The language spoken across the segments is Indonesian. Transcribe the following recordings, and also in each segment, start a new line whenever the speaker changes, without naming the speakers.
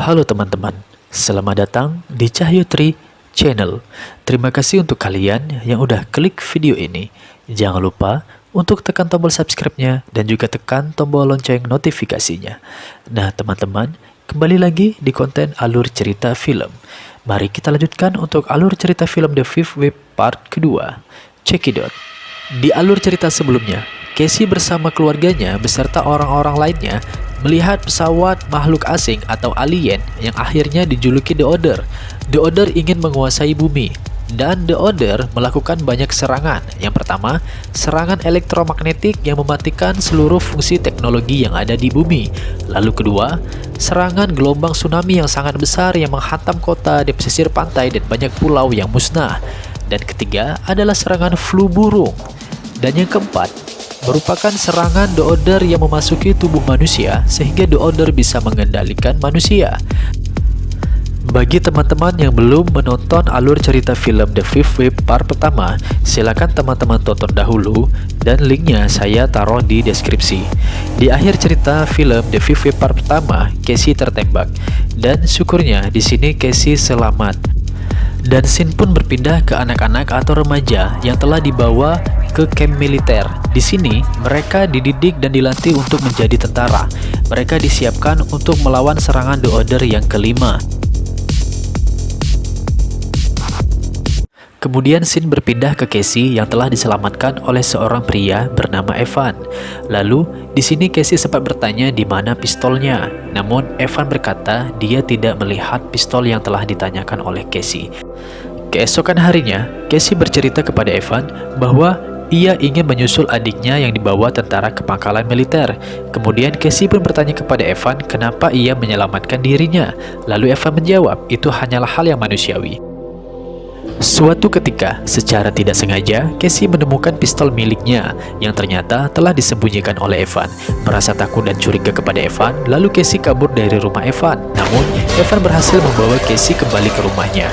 Halo teman-teman, selamat datang di Cahyo Tri Channel. Terima kasih untuk kalian yang udah klik video ini. Jangan lupa untuk tekan tombol subscribe-nya dan juga tekan tombol lonceng notifikasinya. Nah teman-teman, kembali lagi di konten alur cerita film. Mari kita lanjutkan untuk alur cerita film The Fifth Wave part kedua. Check it out. Di alur cerita sebelumnya, Casey bersama keluarganya beserta orang-orang lainnya melihat pesawat makhluk asing atau alien yang akhirnya dijuluki The Order. The Order ingin menguasai bumi, dan The Order melakukan banyak serangan. Yang pertama, serangan elektromagnetik yang mematikan seluruh fungsi teknologi yang ada di bumi. Lalu kedua, serangan gelombang tsunami yang sangat besar yang menghantam kota di pesisir pantai dan banyak pulau yang musnah. Dan ketiga adalah serangan flu burung. Dan yang keempat, merupakan serangan The Order yang memasuki tubuh manusia sehingga The Order bisa mengendalikan manusia. Bagi teman-teman yang belum menonton alur cerita film The Fifth Wave part pertama, silakan teman-teman tonton dahulu dan linknya saya taruh di deskripsi. Di akhir cerita film The Fifth Wave part pertama, Casey tertembak dan syukurnya di sini Casey selamat. Dan scene pun berpindah ke anak-anak atau remaja yang telah dibawa ke camp militer. Di sini, mereka dididik dan dilatih untuk menjadi tentara. Mereka disiapkan untuk melawan serangan The Order yang kelima. Kemudian scene berpindah ke Casey yang telah diselamatkan oleh seorang pria bernama Evan. Lalu, di sini Casey sempat bertanya di mana pistolnya. Namun, Evan berkata dia tidak melihat pistol yang telah ditanyakan oleh Casey. Keesokan harinya, Casey bercerita kepada Evan bahwa ia ingin menyusul adiknya yang dibawa tentara ke pangkalan militer. Kemudian Casey pun bertanya kepada Evan kenapa ia menyelamatkan dirinya. Lalu Evan menjawab, itu hanyalah hal yang manusiawi. Suatu ketika, secara tidak sengaja, Casey menemukan pistol miliknya yang ternyata telah disembunyikan oleh Evan. Merasa takut dan curiga kepada Evan, lalu Casey kabur dari rumah Evan. Namun, Evan berhasil membawa Casey kembali ke rumahnya.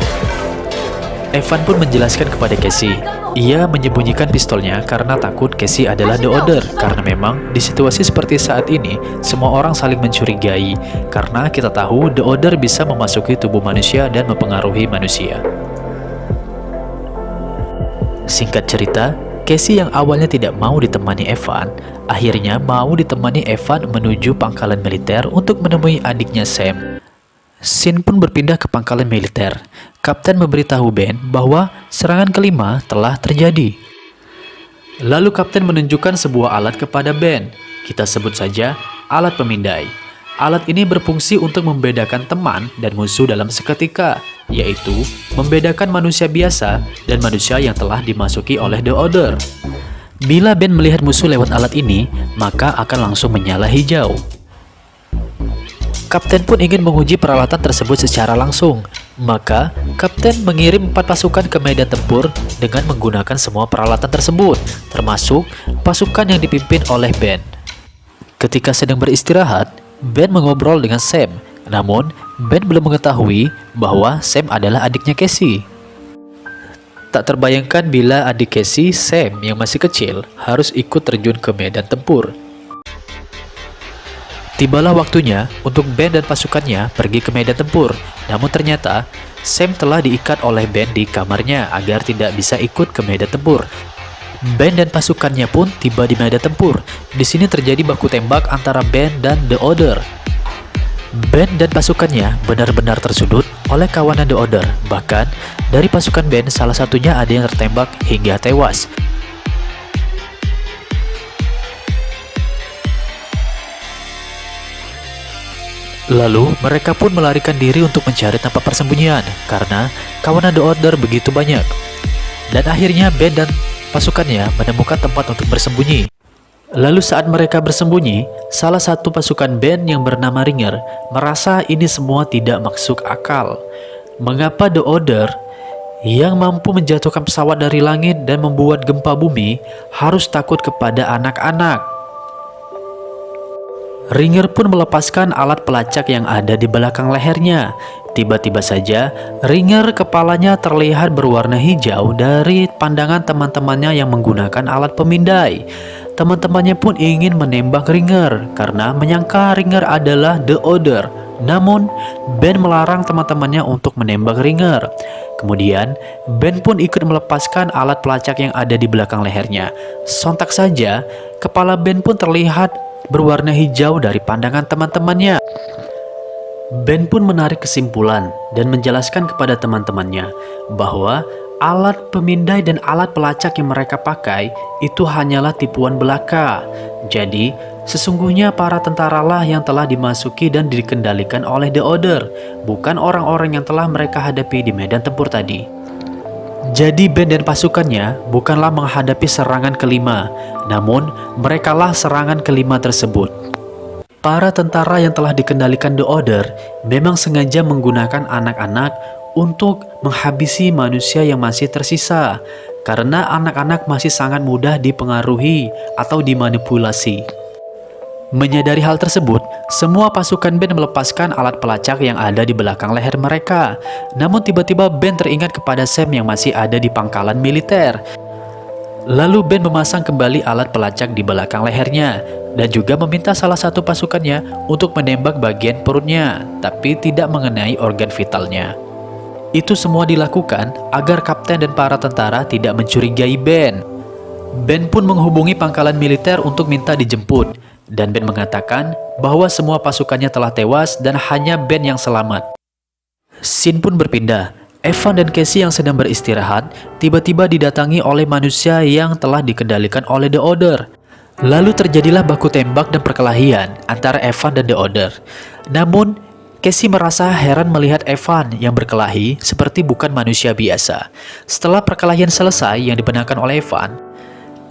Evan pun menjelaskan kepada Casey, ia menyembunyikan pistolnya karena takut Casey adalah The Order. Karena memang, di situasi seperti saat ini, semua orang saling mencurigai. Karena kita tahu The Order bisa memasuki tubuh manusia dan mempengaruhi manusia. Singkat cerita, Casey yang awalnya tidak mau ditemani Evan, akhirnya mau ditemani Evan menuju pangkalan militer untuk menemui adiknya Sam. Scene pun berpindah ke pangkalan militer. Kapten memberitahu Ben bahwa serangan kelima telah terjadi. Lalu Kapten menunjukkan sebuah alat kepada Ben. Kita sebut saja alat pemindai. Alat ini berfungsi untuk membedakan teman dan musuh dalam seketika, yaitu membedakan manusia biasa dan manusia yang telah dimasuki oleh The Order. Bila Ben melihat musuh lewat alat ini, maka akan langsung menyala hijau. Kapten pun ingin menguji peralatan tersebut secara langsung, maka Kapten mengirim 4 pasukan ke medan tempur dengan menggunakan semua peralatan tersebut, termasuk pasukan yang dipimpin oleh Ben. Ketika sedang beristirahat, Ben mengobrol dengan Sam, namun Ben belum mengetahui bahwa Sam adalah adiknya Casey. Tak terbayangkan bila adik Casey, Sam yang masih kecil, harus ikut terjun ke medan tempur. Tibalah waktunya untuk Ben dan pasukannya pergi ke medan tempur, namun ternyata Sam telah diikat oleh Ben di kamarnya agar tidak bisa ikut ke medan tempur. Ben dan pasukannya pun tiba di medan tempur. Di sini terjadi baku tembak antara Ben dan The Order. Ben dan pasukannya benar-benar tersudut oleh kawanan The Order. Bahkan, dari pasukan Ben, salah satunya ada yang tertembak hingga tewas. Lalu, mereka pun melarikan diri untuk mencari tempat persembunyian karena kawanan The Order begitu banyak. Dan akhirnya Ben dan pasukannya menemukan tempat untuk bersembunyi. Lalu saat mereka bersembunyi, salah satu pasukan Ben yang bernama Ringer merasa ini semua tidak masuk akal. Mengapa The Order yang mampu menjatuhkan pesawat dari langit dan membuat gempa bumi harus takut kepada anak-anak? Ringer pun melepaskan alat pelacak yang ada di belakang lehernya. Tiba-tiba saja, Ringer kepalanya terlihat berwarna hijau dari pandangan teman-temannya yang menggunakan alat pemindai. Teman-temannya pun ingin menembak Ringer karena menyangka Ringer adalah The Order. Namun, Ben melarang teman-temannya untuk menembak Ringer. Kemudian, Ben pun ikut melepaskan alat pelacak yang ada di belakang lehernya. Sontak saja, kepala Ben pun terlihat berwarna hijau dari pandangan teman-temannya. Ben pun menarik kesimpulan dan menjelaskan kepada teman-temannya bahwa alat pemindai dan alat pelacak yang mereka pakai itu hanyalah tipuan belaka. Jadi, sesungguhnya para tentaralah yang telah dimasuki dan dikendalikan oleh The Order, bukan orang-orang yang telah mereka hadapi di medan tempur tadi. Jadi Ben dan pasukannya bukanlah menghadapi serangan kelima, namun merekalah serangan kelima tersebut. Para tentara yang telah dikendalikan The Order memang sengaja menggunakan anak-anak untuk menghabisi manusia yang masih tersisa, karena anak-anak masih sangat mudah dipengaruhi atau dimanipulasi. Menyadari hal tersebut, semua pasukan Ben melepaskan alat pelacak yang ada di belakang leher mereka. Namun tiba-tiba Ben teringat kepada Sam yang masih ada di pangkalan militer. Lalu Ben memasang kembali alat pelacak di belakang lehernya dan juga meminta salah satu pasukannya untuk menembak bagian perutnya, tapi tidak mengenai organ vitalnya. Itu semua dilakukan agar kapten dan para tentara tidak mencurigai Ben. Ben pun menghubungi pangkalan militer untuk minta dijemput, dan Ben mengatakan bahwa semua pasukannya telah tewas dan hanya Ben yang selamat. Scene pun berpindah. Evan dan Casey yang sedang beristirahat tiba-tiba didatangi oleh manusia yang telah dikendalikan oleh The Order. Lalu terjadilah baku tembak dan perkelahian antara Evan dan The Order. Namun, Casey merasa heran melihat Evan yang berkelahi seperti bukan manusia biasa. Setelah perkelahian selesai yang dibenarkan oleh Evan,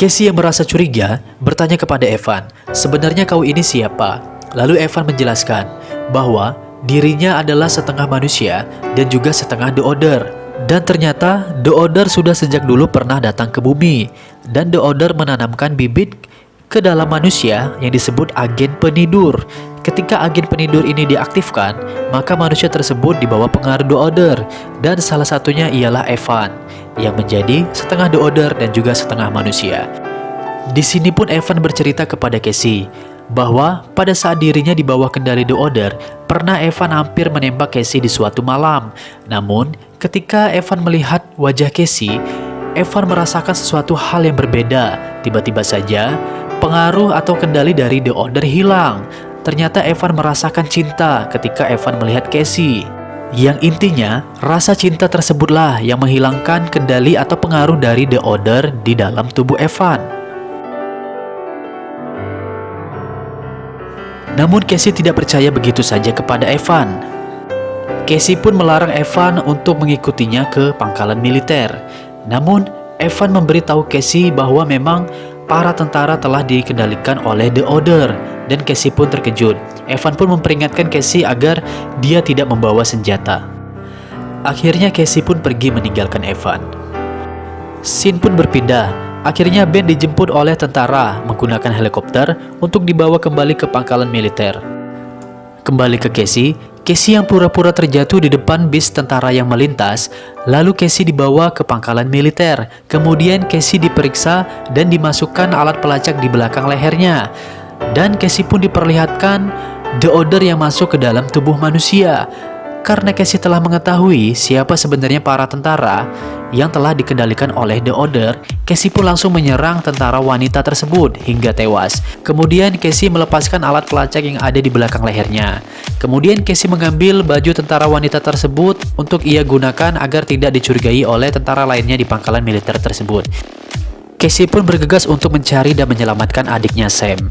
Casey yang merasa curiga bertanya kepada Evan, "Sebenarnya kau ini siapa?" Lalu Evan menjelaskan bahwa dirinya adalah setengah manusia dan juga setengah The Order. Dan ternyata The Order sudah sejak dulu pernah datang ke bumi, dan The Order menanamkan bibit ke dalam manusia yang disebut agen penidur. Ketika agen penidur ini diaktifkan, maka manusia tersebut dibawa pengaruh The Order, dan salah satunya ialah Evan yang menjadi setengah The Order dan juga setengah manusia. Di sini pun Evan bercerita kepada Casey bahwa pada saat dirinya di bawah kendali The Order, pernah Evan hampir menembak Casey di suatu malam. Namun, ketika Evan melihat wajah Casey, Evan merasakan sesuatu hal yang berbeda. Tiba-tiba saja, pengaruh atau kendali dari The Order hilang. Ternyata Evan merasakan cinta ketika Evan melihat Casey. Yang intinya, rasa cinta tersebutlah yang menghilangkan kendali atau pengaruh dari The Order di dalam tubuh Evan. Namun Casey tidak percaya begitu saja kepada Evan. Casey pun melarang Evan untuk mengikutinya ke pangkalan militer. Namun Evan memberitahu Casey bahwa memang para tentara telah dikendalikan oleh The Order, dan Casey pun terkejut. Evan pun memperingatkan Casey agar dia tidak membawa senjata. Akhirnya Casey pun pergi meninggalkan Evan. Scene pun berpindah. Akhirnya Ben dijemput oleh tentara menggunakan helikopter untuk dibawa kembali ke pangkalan militer. Kembali ke Casey yang pura-pura terjatuh di depan bis tentara yang melintas. Lalu Casey dibawa ke pangkalan militer. Kemudian Casey diperiksa dan dimasukkan alat pelacak di belakang lehernya. Dan Casey pun diperlihatkan The Order yang masuk ke dalam tubuh manusia. Karena Casey telah mengetahui siapa sebenarnya para tentara yang telah dikendalikan oleh The Order, Casey pun langsung menyerang tentara wanita tersebut hingga tewas. Kemudian Casey melepaskan alat pelacak yang ada di belakang lehernya. Kemudian Casey mengambil baju tentara wanita tersebut untuk ia gunakan agar tidak dicurigai oleh tentara lainnya di pangkalan militer tersebut. Casey pun bergegas untuk mencari dan menyelamatkan adiknya Sam.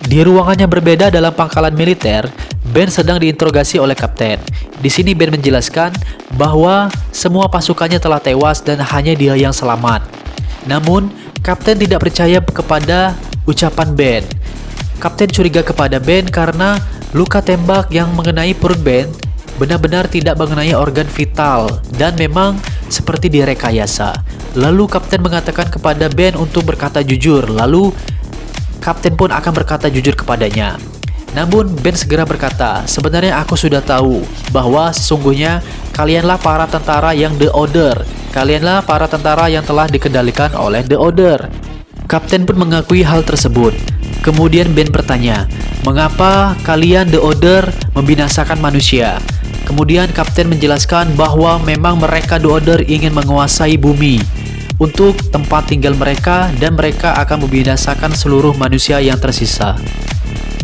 Di ruangannya berbeda dalam pangkalan militer, Ben sedang diinterogasi oleh kapten. Di sini Ben menjelaskan bahwa semua pasukannya telah tewas dan hanya dia yang selamat. Namun, kapten tidak percaya kepada ucapan Ben. Kapten curiga kepada Ben karena luka tembak yang mengenai perut Ben benar-benar tidak mengenai organ vital dan memang seperti direkayasa. Lalu kapten mengatakan kepada Ben untuk berkata jujur, lalu kapten pun akan berkata jujur kepadanya. Namun Ben segera berkata, "Sebenarnya aku sudah tahu bahwa sesungguhnya kalianlah para tentara yang The Order. Kalianlah para tentara yang telah dikendalikan oleh The Order." Kapten pun mengakui hal tersebut. Kemudian Ben bertanya, "Mengapa kalian The Order membinasakan manusia?" Kemudian Kapten menjelaskan bahwa memang mereka The Order ingin menguasai bumi untuk tempat tinggal mereka dan mereka akan membinasakan seluruh manusia yang tersisa.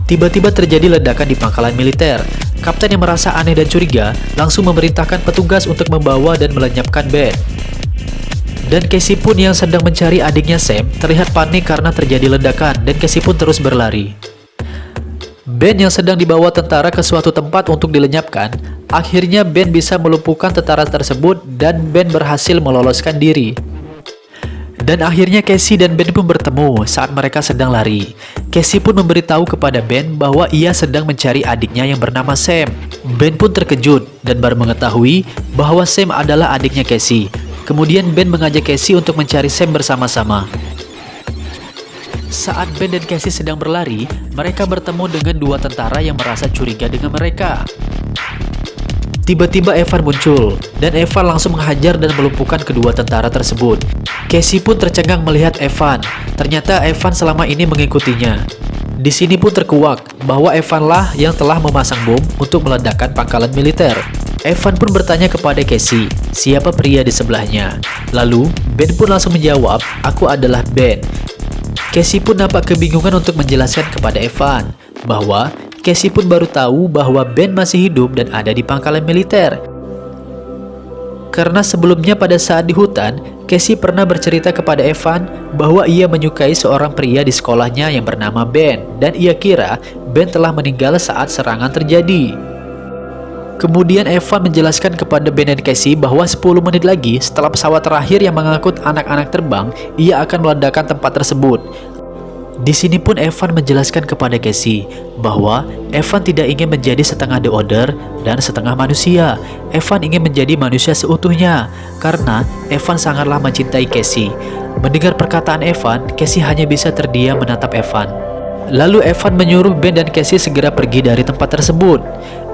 Tiba-tiba terjadi ledakan di pangkalan militer. Kapten yang merasa aneh dan curiga langsung memerintahkan petugas untuk membawa dan melenyapkan Ben. Dan Casey pun yang sedang mencari adiknya Sam terlihat panik karena terjadi ledakan dan Casey pun terus berlari. Ben yang sedang dibawa tentara ke suatu tempat untuk dilenyapkan, akhirnya Ben bisa melumpuhkan tentara tersebut dan Ben berhasil meloloskan diri. Dan akhirnya Casey dan Ben pun bertemu saat mereka sedang lari. Casey pun memberitahu kepada Ben bahwa ia sedang mencari adiknya yang bernama Sam. Ben pun terkejut dan baru mengetahui bahwa Sam adalah adiknya Casey. Kemudian Ben mengajak Casey untuk mencari Sam bersama-sama. Saat Ben dan Casey sedang berlari, mereka bertemu dengan dua tentara yang merasa curiga dengan mereka. Tiba-tiba Evan muncul, dan Evan langsung menghajar dan melumpuhkan kedua tentara tersebut. Casey pun tercengang melihat Evan. Ternyata Evan selama ini mengikutinya. Di sini pun terkuak bahwa Evan lah yang telah memasang bom untuk meledakkan pangkalan militer. Evan pun bertanya kepada Casey, siapa pria di sebelahnya. Lalu, Ben pun langsung menjawab, "Aku adalah Ben." Casey pun nampak kebingungan untuk menjelaskan kepada Evan bahwa Casey pun baru tahu bahwa Ben masih hidup dan ada di pangkalan militer. Karena sebelumnya pada saat di hutan, Casey pernah bercerita kepada Evan bahwa ia menyukai seorang pria di sekolahnya yang bernama Ben, dan ia kira Ben telah meninggal saat serangan terjadi. Kemudian Evan menjelaskan kepada Ben dan Casey bahwa 10 menit lagi setelah pesawat terakhir yang mengangkut anak-anak terbang, ia akan meledakkan tempat tersebut. Di sini pun Evan menjelaskan kepada Casey bahwa Evan tidak ingin menjadi setengah The Order dan setengah manusia. Evan ingin menjadi manusia seutuhnya karena Evan sangatlah mencintai Casey. Mendengar perkataan Evan, Casey hanya bisa terdiam menatap Evan. Lalu Evan menyuruh Ben dan Casey segera pergi dari tempat tersebut.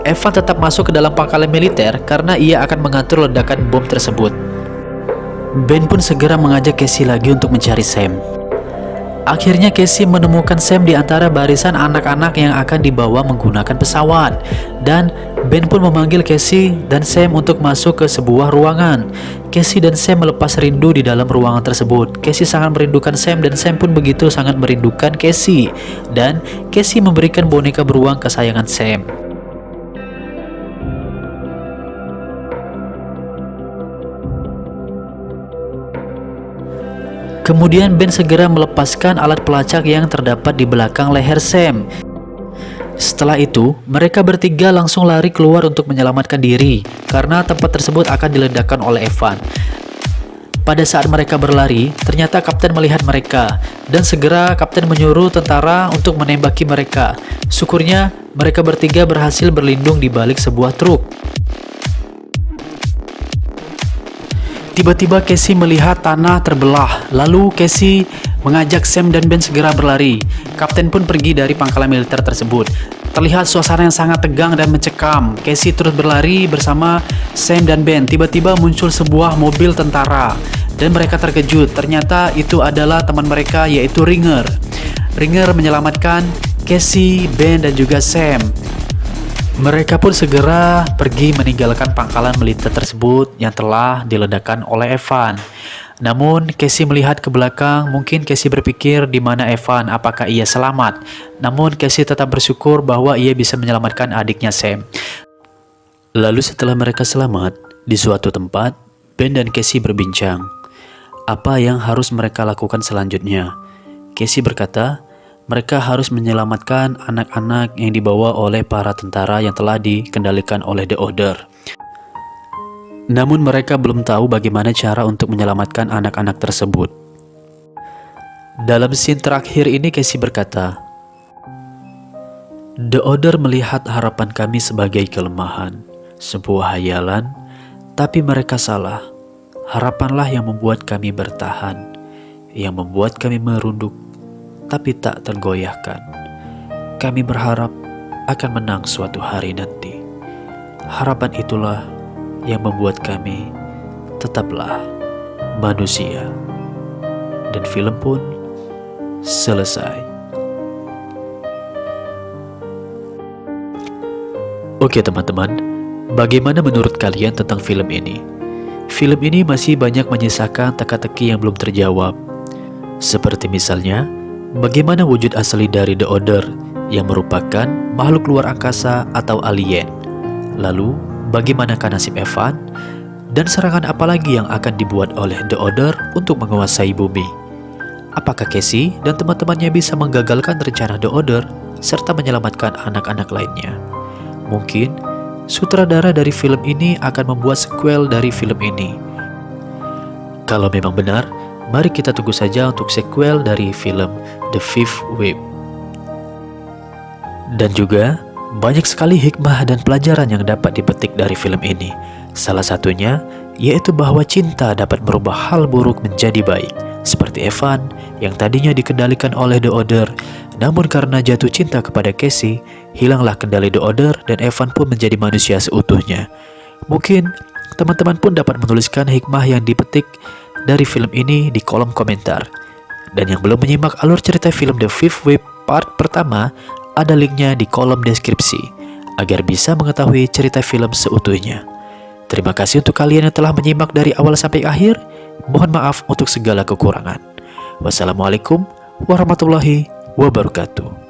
Evan tetap masuk ke dalam pangkalan militer karena ia akan mengatur ledakan bom tersebut. Ben pun segera mengajak Casey lagi untuk mencari Sam. Akhirnya Casey menemukan Sam di antara barisan anak-anak yang akan dibawa menggunakan pesawat. Dan Ben pun memanggil Casey dan Sam untuk masuk ke sebuah ruangan. Casey dan Sam melepas rindu di dalam ruangan tersebut. Casey sangat merindukan Sam dan Sam pun begitu sangat merindukan Casey. Dan Casey memberikan boneka beruang kesayangan Sam. Kemudian Ben segera melepaskan alat pelacak yang terdapat di belakang leher Sam. Setelah itu, mereka bertiga langsung lari keluar untuk menyelamatkan diri, karena tempat tersebut akan diledakkan oleh Evan. Pada saat mereka berlari, ternyata Kapten melihat mereka, dan segera Kapten menyuruh tentara untuk menembaki mereka. Syukurnya, mereka bertiga berhasil berlindung di balik sebuah truk. Tiba-tiba Casey melihat tanah terbelah, lalu Casey mengajak Sam dan Ben segera berlari. Kapten pun pergi dari pangkalan militer tersebut. Terlihat suasana yang sangat tegang dan mencekam. Casey terus berlari bersama Sam dan Ben. Tiba-tiba muncul sebuah mobil tentara, dan mereka terkejut. Ternyata itu adalah teman mereka, yaitu Ringer. Ringer menyelamatkan Casey, Ben, dan juga Sam. Mereka pun segera pergi meninggalkan pangkalan militer tersebut yang telah diledakkan oleh Evan. Namun Casey melihat ke belakang, mungkin Casey berpikir di mana Evan, apakah ia selamat. Namun Casey tetap bersyukur bahwa ia bisa menyelamatkan adiknya Sam. Lalu setelah mereka selamat, di suatu tempat, Ben dan Casey berbincang. Apa yang harus mereka lakukan selanjutnya? Casey berkata, mereka harus menyelamatkan anak-anak yang dibawa oleh para tentara yang telah dikendalikan oleh The Order. Namun mereka belum tahu bagaimana cara untuk menyelamatkan anak-anak tersebut. Dalam scene terakhir ini Casey berkata, The Order melihat harapan kami sebagai kelemahan, sebuah hayalan, tapi mereka salah. Harapanlah yang membuat kami bertahan, yang membuat kami merunduk, tapi tak tergoyahkan. Kami berharap akan menang suatu hari nanti. Harapan itulah yang membuat kami tetaplah manusia. Dan film pun selesai. Oke teman-teman, bagaimana menurut kalian tentang film ini? Film ini masih banyak menyisakan teka-teki yang belum terjawab. Seperti misalnya, bagaimana wujud asli dari The Order yang merupakan makhluk luar angkasa atau alien? Lalu, bagaimanakah nasib Evan? Dan serangan apa lagi yang akan dibuat oleh The Order untuk menguasai bumi? Apakah Casey dan teman-temannya bisa menggagalkan rencana The Order serta menyelamatkan anak-anak lainnya? Mungkin sutradara dari film ini akan membuat sequel dari film ini. Kalau memang benar, mari kita tunggu saja untuk sequel dari film The Fifth Wave. Dan juga, banyak sekali hikmah dan pelajaran yang dapat dipetik dari film ini. Salah satunya, yaitu bahwa cinta dapat merubah hal buruk menjadi baik. Seperti Evan, yang tadinya dikendalikan oleh The Order, namun karena jatuh cinta kepada Casey, hilanglah kendali The Order dan Evan pun menjadi manusia seutuhnya. Mungkin, teman-teman pun dapat menuliskan hikmah yang dipetik dari film ini di kolom komentar. Dan yang belum menyimak alur cerita film The Fifth Wave part pertama, ada linknya di kolom deskripsi, agar bisa mengetahui cerita film seutuhnya. Terima kasih untuk kalian yang telah menyimak dari awal sampai akhir. Mohon maaf untuk segala kekurangan. Wassalamualaikum warahmatullahi wabarakatuh.